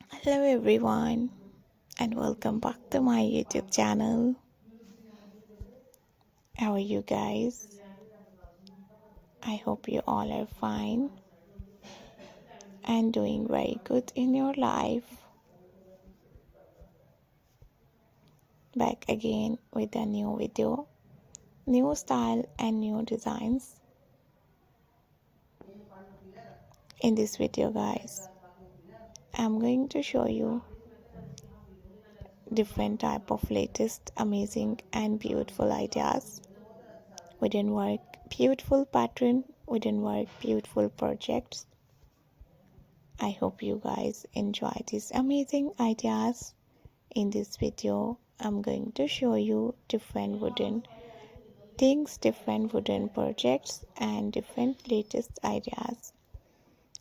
Hello everyone and welcome back to my YouTube channel. How are you guys? I hope you all are fine and doing very good in your life. Back again with a new video, new style and new designs. In this video guys, I'm going to show you different type of latest amazing and beautiful ideas. Wooden work, beautiful pattern, wooden work, beautiful projects. I hope you guys enjoy these amazing ideas. In this video, I'm going to show you different wooden things, different wooden projects and different latest ideas.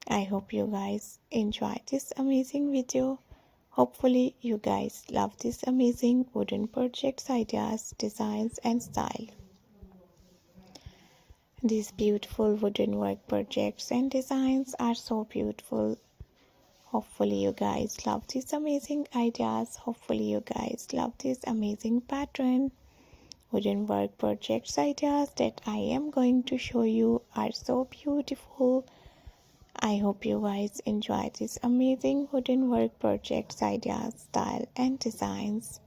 I hope you guys enjoy this amazing video. Hopefully you guys love this amazing wooden projects, ideas, designs and style. These beautiful wooden work projects and designs are so beautiful. Hopefully you guys love these amazing ideas. Hopefully you guys love this amazing pattern. Wooden work projects ideas that I am going to show you are so beautiful. I hope you guys enjoy this amazing wooden work projects ideas, style and designs.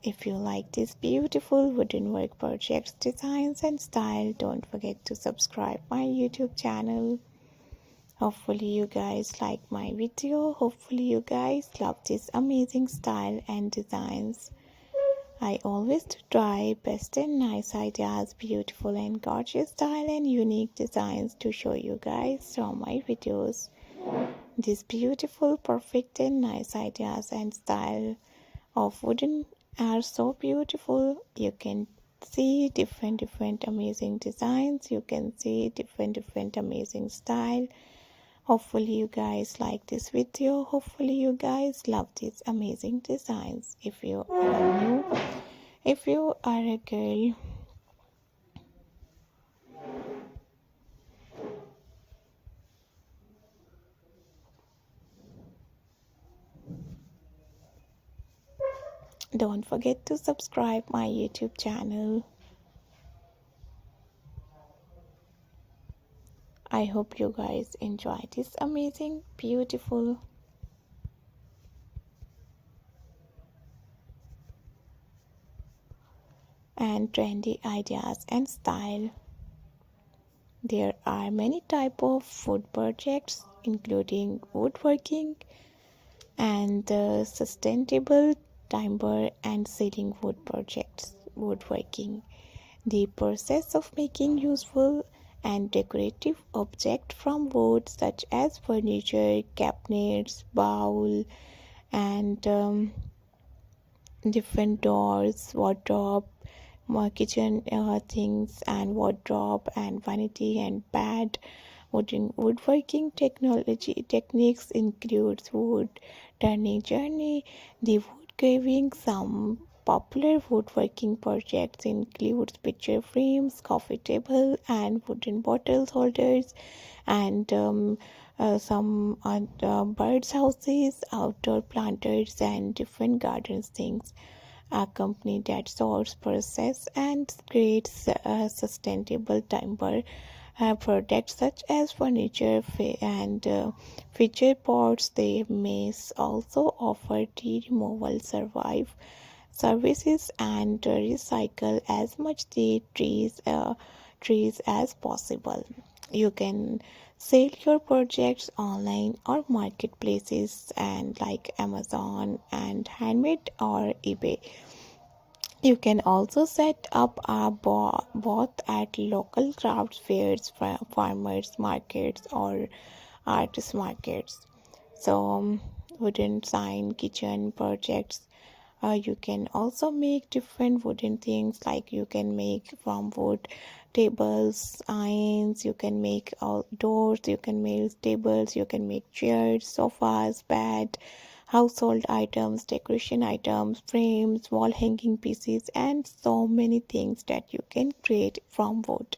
If you like these beautiful wooden work projects, designs and style, don't forget to subscribe my YouTube channel. Hopefully you guys like my video. Hopefully you guys love this amazing style and designs. I always try best and nice ideas, beautiful and gorgeous style and unique designs to show you guys from my videos. These beautiful, perfect and nice ideas and style of wooden are so beautiful. You can see different amazing designs. You can see different amazing style. Hopefully you guys like this video. Hopefully you guys love these amazing designs. If you are new, if you are a girl, don't forget to subscribe my YouTube channel. I hope you guys enjoy this amazing, beautiful and trendy ideas and style. There are many type of wood projects including woodworking and sustainable timber and ceiling wood projects. Woodworking, the process of making useful and decorative objects from wood such as furniture, cabinets, bowl and different doors, wardrobe, more kitchen things and wardrobe and vanity and bed. Woodworking technology techniques includes wood turning journey, the wood carving. Some popular woodworking projects include picture frames, coffee table and wooden bottle holders and some birds houses, outdoor planters and different gardens things. A company that sources, process and creates sustainable timber products such as furniture and feature pots. They may also offer tree removal survive services and recycle as much the trees as possible. You can sell your projects online or marketplaces and like Amazon and Handmade or eBay. You can also set up a booth at local craft fairs, farmers markets or artist markets. So wooden sign kitchen projects, you can also make different wooden things like you can make from wood tables, irons, you can make outdoors, you can make tables, you can make chairs, sofas, bed, household items, decoration items, frames, wall hanging pieces and so many things that you can create from wood.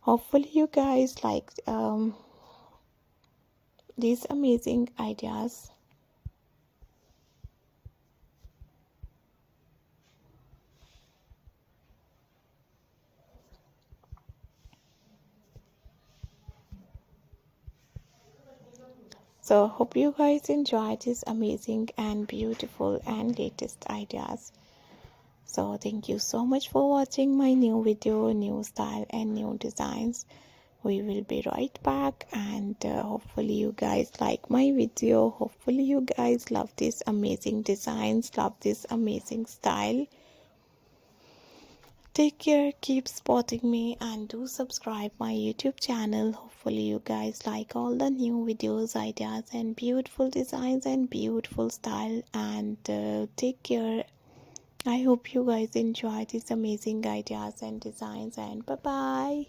Hopefully you guys like these amazing ideas. So hope you guys enjoy this amazing and beautiful and latest ideas. So thank you so much for watching my new video, new style and new designs. We will be right back, and hopefully you guys like my video. Hopefully you guys love these amazing designs, love this amazing style. Take care, keep spotting me, and do subscribe my YouTube channel. Hopefully you guys like all the new videos, ideas and beautiful designs and beautiful style. And take care. I hope you guys enjoy these amazing ideas and designs, and bye bye.